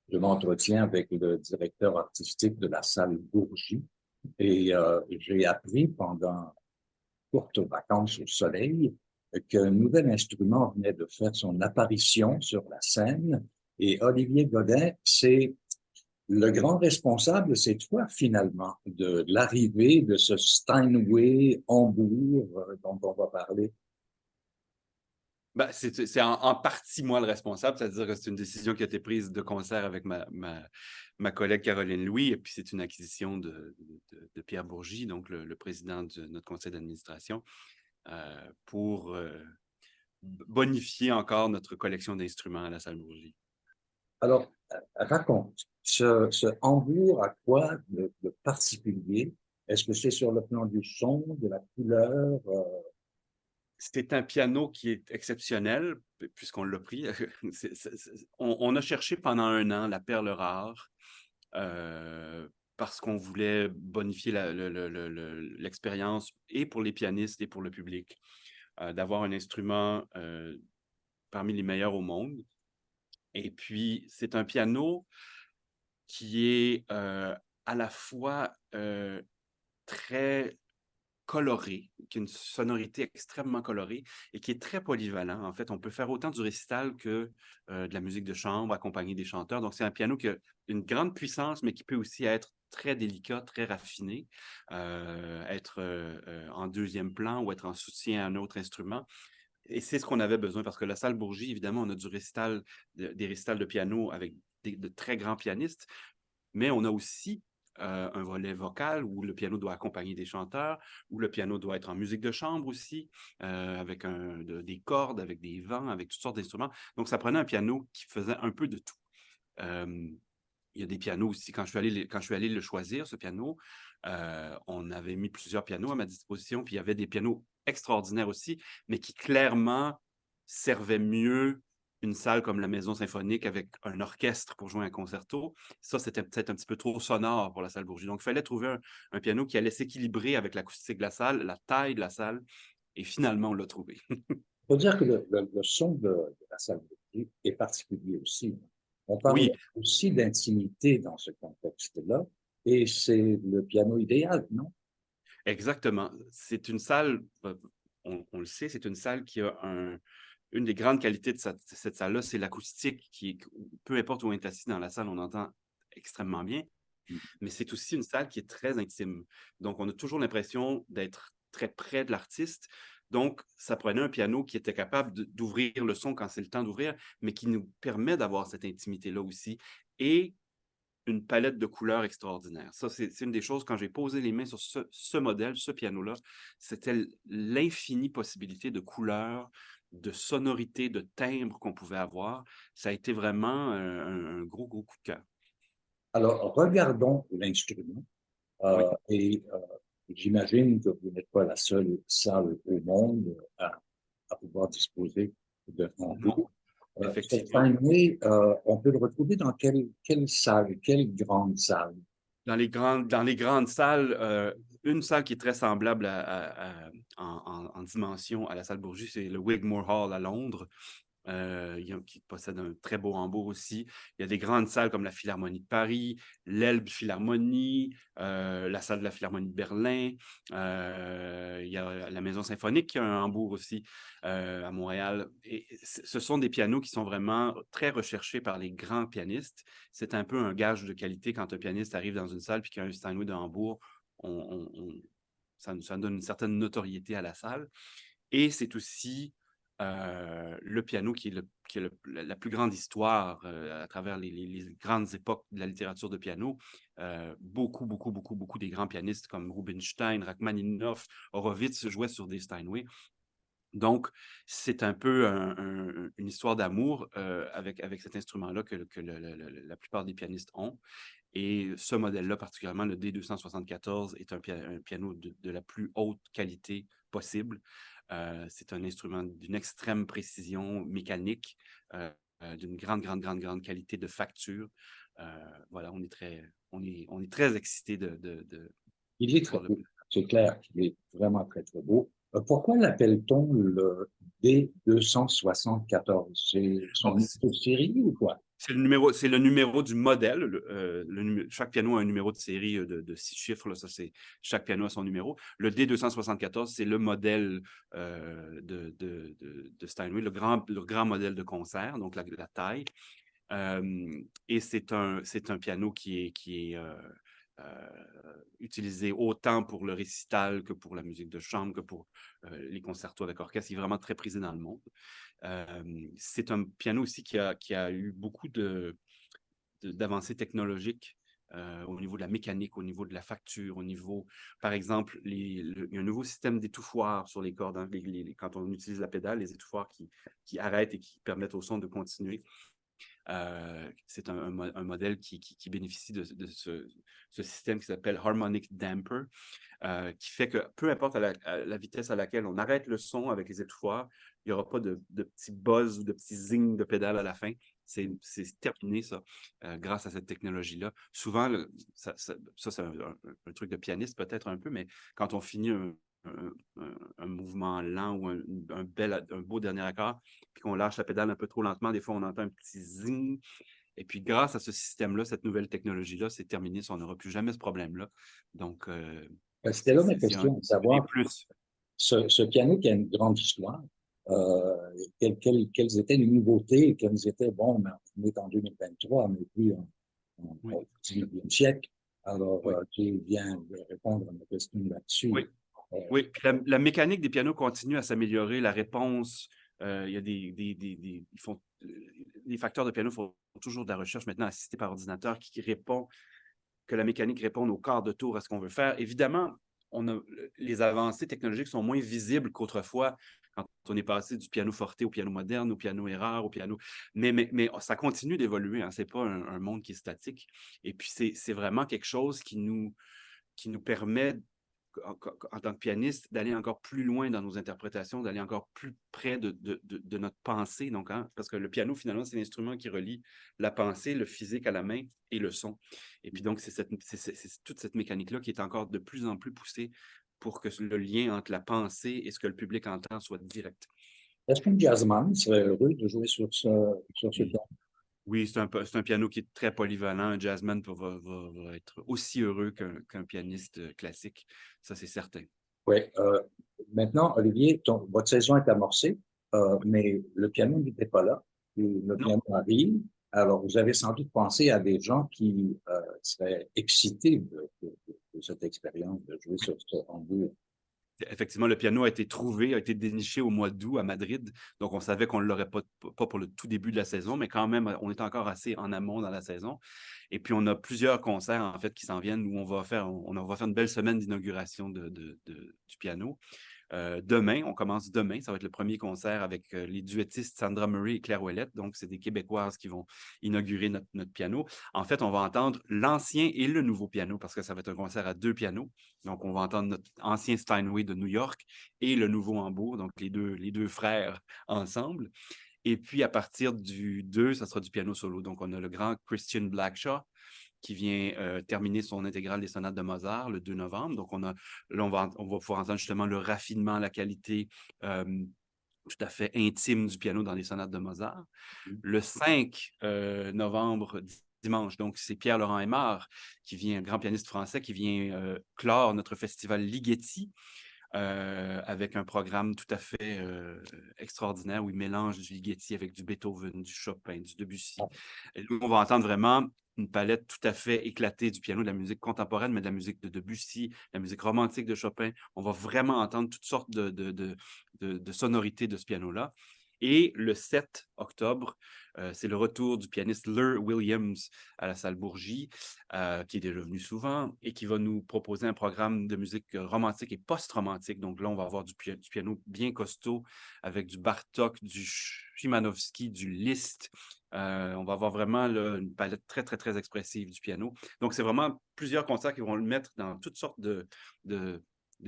je m'entretiens avec le directeur artistique de la salle Bourgie et j'ai appris pendant courtes vacances au soleil qu'un nouvel instrument venait de faire son apparition sur la scène et Olivier Godin, c'est le grand responsable, c'est toi finalement de l'arrivée de ce Steinway Hambourg dont on va parler. Ben, c'est en partie moi le responsable, c'est-à-dire que c'est une décision qui a été prise de concert avec ma collègue Caroline Louis, et puis c'est une acquisition de Pierre Bourgie, donc le président de notre conseil d'administration, pour bonifier encore notre collection d'instruments à la salle Bourgie. Alors, raconte, ce Hambourg a quoi de particulier? Est-ce que c'est sur le plan du son, de la couleur? C'est un piano qui est exceptionnel, puisqu'on l'a pris. On a cherché pendant 1 an la perle rare, parce qu'on voulait bonifier l'expérience et pour les pianistes et pour le public, d'avoir un instrument parmi les meilleurs au monde. Et puis, c'est un piano qui est à la fois très coloré, qui a une sonorité extrêmement colorée et qui est très polyvalent. En fait, on peut faire autant du récital que de la musique de chambre, accompagner des chanteurs. Donc, c'est un piano qui a une grande puissance, mais qui peut aussi être très délicat, très raffiné, être en deuxième plan ou être en soutien à un autre instrument. Et c'est ce qu'on avait besoin parce que la salle Bourgie, évidemment, on a du récital, des récitals de piano avec de très grands pianistes, mais on a aussi un volet vocal où le piano doit accompagner des chanteurs, où le piano doit être en musique de chambre aussi, avec des cordes, avec des vents, avec toutes sortes d'instruments. Donc, ça prenait un piano qui faisait un peu de tout. Euh, il y a des pianos aussi. Quand je suis allé le choisir, ce piano, on avait mis plusieurs pianos à ma disposition, puis il y avait des pianos extraordinaires aussi, mais qui clairement servaient mieux une salle comme la Maison symphonique avec un orchestre pour jouer un concerto. Ça, c'était peut-être un petit peu trop sonore pour la salle Bourgie. Donc, il fallait trouver un piano qui allait s'équilibrer avec l'acoustique de la salle, la taille de la salle, et finalement, on l'a trouvé. Il faut dire que le son de la salle Bourgie est particulier aussi. On parle Oui, aussi d'intimité dans ce contexte-là et c'est le piano idéal, non? exactement. C'est une salle, on le sait, c'est une salle qui a une des grandes qualités de cette salle-là, c'est l'acoustique peu importe où on est assis dans la salle, on entend extrêmement bien, mais c'est aussi une salle qui est très intime. Donc, on a toujours l'impression d'être très près de l'artiste. Donc, ça prenait un piano qui était capable d'ouvrir le son quand c'est le temps d'ouvrir, mais qui nous permet d'avoir cette intimité-là aussi. Et une palette de couleurs extraordinaire. Ça, c'est une des choses, quand j'ai posé les mains sur ce modèle, ce piano-là, c'était l'infinie possibilité de couleurs, de sonorités, de timbres qu'on pouvait avoir. Ça a été vraiment un gros, gros coup de cœur. Alors, regardons l'instrument Oui. et j'imagine que vous n'êtes pas la seule salle au monde à pouvoir disposer de Non, Hambourg. Ce effectivement. Steinway, on peut le retrouver dans quelle salle, quelle grande salle? Dans les grandes salles, une salle qui est très semblable en dimension à la salle Bourgie, c'est le Wigmore Hall à Londres. Qui possède un très beau Hambourg aussi. Il y a des grandes salles comme la Philharmonie de Paris, l'Elbe Philharmonie, la salle de la Philharmonie de Berlin. Il y a la Maison symphonique qui a un Hambourg aussi à Montréal. Et ce sont des pianos qui sont vraiment très recherchés par les grands pianistes. C'est un peu un gage de qualité quand un pianiste arrive dans une salle et qu'il y a un Steinway de Hambourg. Ça donne une certaine notoriété à la salle. Et c'est aussi le piano qui est la plus grande histoire à travers les grandes époques de la littérature de piano. Beaucoup des grands pianistes comme Rubinstein, Rachmaninoff, Horowitz jouaient sur des Steinway. Donc, c'est un peu une histoire d'amour avec cet instrument-là que la plupart des pianistes ont. Et ce modèle-là, particulièrement le D274, est un piano de la plus haute qualité possible. C'est un instrument d'une extrême précision mécanique, d'une grande qualité de facture. Voilà, on est très excités de Il est très pouvoir le... beau. C'est clair qu'il est vraiment très, très beau. Pourquoi l'appelle-t-on le D274? C'est son Bon, numéro de série ou quoi? c'est le numéro du modèle. Chaque piano a un numéro de série de 6 chiffres. Là, ça, chaque piano a son numéro. Le D274, c'est le modèle de Steinway, le grand modèle de concert, donc la taille. Et c'est un piano qui est euh, utilisé autant pour le récital que pour la musique de chambre, que pour les concertos avec orchestre. Il est vraiment très prisé dans le monde. C'est un piano aussi qui a eu beaucoup d'avancées technologiques au niveau de la mécanique, au niveau de la facture, au niveau, par exemple, il y a un nouveau système d'étouffoir sur les cordes. Hein, quand on utilise la pédale, les étouffoirs qui arrêtent et qui permettent au son de continuer. C'est un modèle qui bénéficie de ce système qui s'appelle Harmonic Damper, qui fait que peu importe à la vitesse à laquelle on arrête le son avec les étouffoirs, il n'y aura pas de petits buzz ou de petits zing de pédale à la fin. C'est terminé, ça, grâce à cette technologie-là. Souvent, ça c'est un truc de pianiste peut-être un peu, mais quand on finit un mouvement lent ou un beau dernier accord, puis qu'on lâche la pédale un peu trop lentement, des fois, on entend un petit zing. Et puis, grâce à ce système-là, cette nouvelle technologie-là, c'est terminé. On n'aura plus jamais ce problème-là. Donc, C'était là ma c'est un question, de des savoir, plus. ce piano qui a une grande histoire, quelles étaient les nouveautés, quelles étaient, bon, on est en 2023, mais puis Oui, au 19e siècle. Alors, oui, tu viens de répondre à ma question là-dessus. oui. Euh, Oui, puis la mécanique des pianos continue à s'améliorer. La réponse, il y a les facteurs de piano font toujours de la recherche maintenant assistée par ordinateur que la mécanique réponde au quart de tour à ce qu'on veut faire. Évidemment, les avancées technologiques sont moins visibles qu'autrefois quand on est passé du piano forte au piano moderne, au piano erreur, au piano. Mais ça continue d'évoluer. Hein. Ce n'est pas un monde qui est statique. Et puis, c'est vraiment quelque chose qui nous permet en tant que pianiste, d'aller encore plus loin dans nos interprétations, d'aller encore plus près de notre pensée. Donc, hein, parce que le piano, finalement, c'est l'instrument qui relie la pensée, le physique à la main et le son. Et puis donc, c'est toute cette mécanique-là qui est encore de plus en plus poussée pour que le lien entre la pensée et ce que le public entend soit direct. Est-ce qu'un jazzman serait heureux de jouer sur ce Oui, piano? oui, c'est un piano qui est très polyvalent. Un jazzman va être aussi heureux qu'un pianiste classique. Ça, c'est certain. Oui. Maintenant, Olivier, votre saison est amorcée, mais le piano n'était pas là. Le Non, piano arrive. Alors, vous avez sans doute pensé à des gens qui seraient excités de cette expérience de jouer sur ce tambour. effectivement, le piano a été trouvé, a été déniché au mois d'août à Madrid. Donc, on savait qu'on ne l'aurait pas pour le tout début de la saison, mais quand même, on est encore assez en amont dans la saison. Et puis, on a plusieurs concerts, en fait, qui s'en viennent où on va faire une belle semaine d'inauguration du piano. Demain, on commence demain. Ça va être le premier concert avec les duettistes Sandra Murray et Claire Ouellette. Donc, c'est des Québécoises qui vont inaugurer notre piano. En fait, on va entendre l'ancien et le nouveau piano parce que ça va être un concert à 2 pianos. Donc, on va entendre notre ancien Steinway de New York et le nouveau Hambourg, donc les deux frères ensemble. Et puis, à partir du 2, ça sera du piano solo. Donc, on a le grand Christian Blackshaw qui vient terminer son intégrale des sonates de Mozart le 2 novembre. Donc, là, on va pouvoir entendre justement le raffinement, la qualité tout à fait intime du piano dans les sonates de Mozart. Le 5 novembre, dimanche, donc c'est Pierre-Laurent Aymard, un grand pianiste français, qui vient clore notre festival Ligeti avec un programme tout à fait extraordinaire où il mélange du Ligeti avec du Beethoven, du Chopin, du Debussy. Et nous, on va entendre vraiment une palette tout à fait éclatée du piano, de la musique contemporaine, mais de la musique de Debussy, la musique romantique de Chopin. On va vraiment entendre toutes sortes de sonorités de ce piano-là. Et le 7 octobre, c'est le retour du pianiste Ler Williams à la salle Bourgie, qui est déjà venu souvent et qui va nous proposer un programme de musique romantique et post-romantique. Donc là, on va avoir du piano bien costaud avec du Bartók, du Szymanowski, du Liszt. On va avoir vraiment là, une palette très, très, très expressive du piano. Donc, c'est vraiment plusieurs concerts qui vont le mettre dans toutes sortes de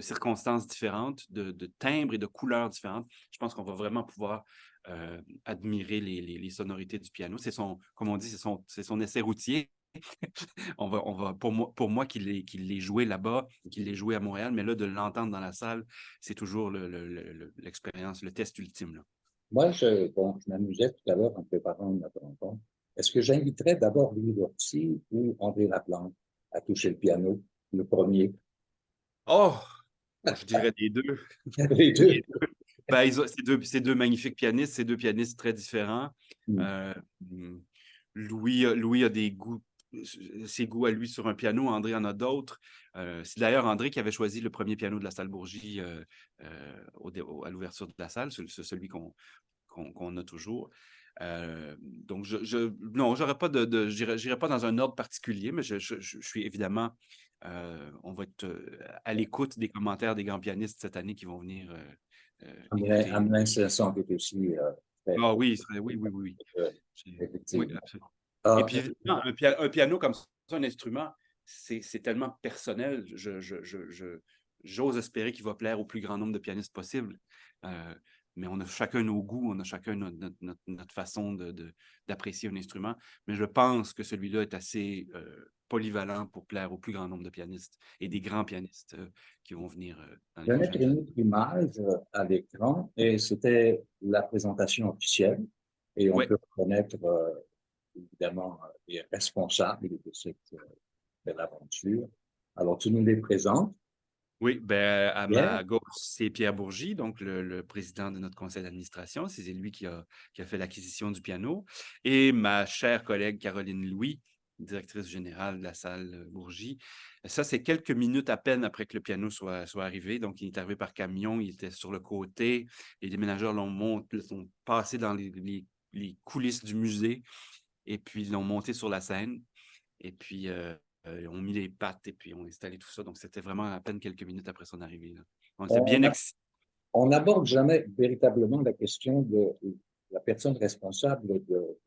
circonstances différentes, de timbres et de couleurs différentes. Je pense qu'on va vraiment pouvoir admirer les sonorités du piano. Comme on dit, c'est son essai routier. Pour moi qu'il l'ait joué là-bas, qu'il l'ait joué à Montréal, mais là, de l'entendre dans la salle, c'est toujours l'expérience, le test ultime, là. Moi, bon, je m'amusais tout à l'heure en préparant notre rencontre. Est-ce que j'inviterais d'abord Louis Lortie ou André Laplante à toucher le piano, le premier? Oh! Je dirais les deux. Les deux. Les deux. Ben, c'est deux magnifiques pianistes, c'est deux pianistes très différents. Euh, Louis a des goûts, ses goûts à lui sur un piano, André en a d'autres. C'est d'ailleurs André qui avait choisi le premier piano de la salle Bourgie à l'ouverture de la salle, celui qu'on a toujours. Donc, non, j'irai pas dans un ordre particulier, mais je suis évidemment, on va être à l'écoute des commentaires des grands pianistes cette année qui vont venir écouter. Hamelin Saint-Saëns est aussi très, Ah oui, oui, oui, oui, oui. Oui, effectivement. absolument. Et Ah, puis, évidemment, un piano comme ça, un instrument, c'est tellement personnel. J'ose espérer qu'il va plaire au plus grand nombre de pianistes possible. Mais on a chacun nos goûts, on a chacun notre façon d'apprécier un instrument. Mais je pense que celui-là est assez polyvalent pour plaire au plus grand nombre de pianistes et des grands pianistes qui vont venir dans je les vais mettre prochaines une années. autre image à l'écran et c'était la présentation officielle. Et on Oui, peut reconnaître évidemment les responsables de cette belle aventure. Alors, tu nous les présentes, oui, ben, à Pierre? ma gauche, c'est Pierre Bourgy, donc le président de notre conseil d'administration. C'est lui qui a fait l'acquisition du piano. Et ma chère collègue Caroline Louis, directrice générale de la salle Bourgy. Ça, c'est quelques minutes à peine après que le piano soit arrivé. Donc, il est arrivé par camion, il était sur le côté. Les déménageurs l'ont passé dans les coulisses du musée et puis ils l'ont monté sur la scène. Et puis, ils ont mis les pattes et puis ont installé tout ça. Donc, c'était vraiment à peine quelques minutes après son arrivée, là. On était On bien excités. on n'aborde jamais véritablement la question de la personne responsable de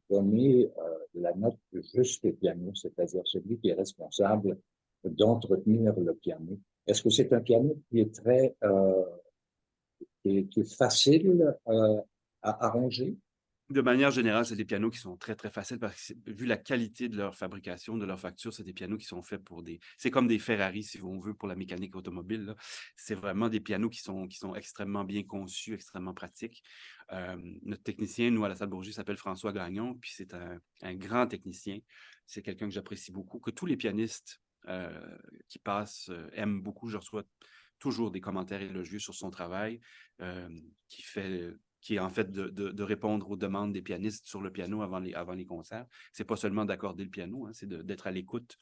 donner la note juste au piano, c'est-à-dire celui qui est responsable d'entretenir le piano. Est-ce que c'est un piano qui est très qui est facile à arranger? De manière générale, c'est des pianos qui sont très, très faciles parce que vu la qualité de leur fabrication, de leur facture, c'est des pianos qui sont faits pour des. C'est comme des Ferrari, si on veut, pour la mécanique automobile, là. C'est vraiment des pianos qui sont extrêmement bien conçus, extrêmement pratiques. Notre technicien, nous, à la salle Bourgie, s'appelle François Gagnon, puis c'est un grand technicien. C'est quelqu'un que j'apprécie beaucoup, que tous les pianistes qui passent aiment beaucoup. Je reçois toujours des commentaires élogieux sur son travail, qui est en fait de répondre aux demandes des pianistes sur le piano avant les concerts. C'est pas seulement d'accorder le piano, hein, c'est d'être à l'écoute,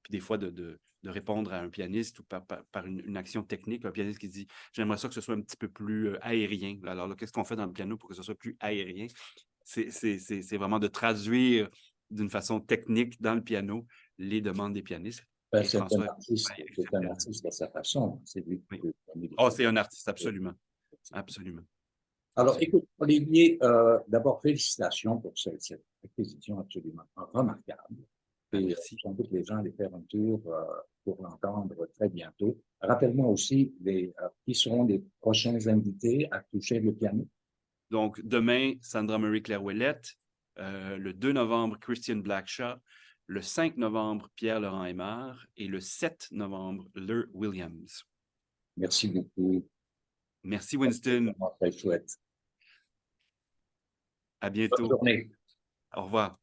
puis des fois de répondre à un pianiste ou par une action technique, un pianiste qui dit « J'aimerais ça que ce soit un petit peu plus aérien. » Alors là, qu'est-ce qu'on fait dans le piano pour que ce soit plus aérien? C'est vraiment de traduire d'une façon technique dans le piano les demandes des pianistes. Ben, Et François est c'est un exceptionnel. artiste à sa façon. C'est lui qui Oui. peut donner Oh, les c'est un artiste, absolument. Absolument. Alors, Absolument. écoute, Olivier, d'abord, félicitations pour cette acquisition absolument remarquable. Ah, Et merci. j'invite les gens à aller faire un tour pour l'entendre très bientôt. Rappelle-moi aussi qui seront les prochains invités à toucher le piano. Donc, demain, Sandra Marie Claire-Ouellette. Le 2 novembre, Christian Blackshaw. Le 5 novembre, Pierre-Laurent Aymar. Et le 7 novembre, Lur Williams. Merci beaucoup. Merci, C'est Winston. vraiment très chouette. À Bonne bientôt. journée. Au revoir.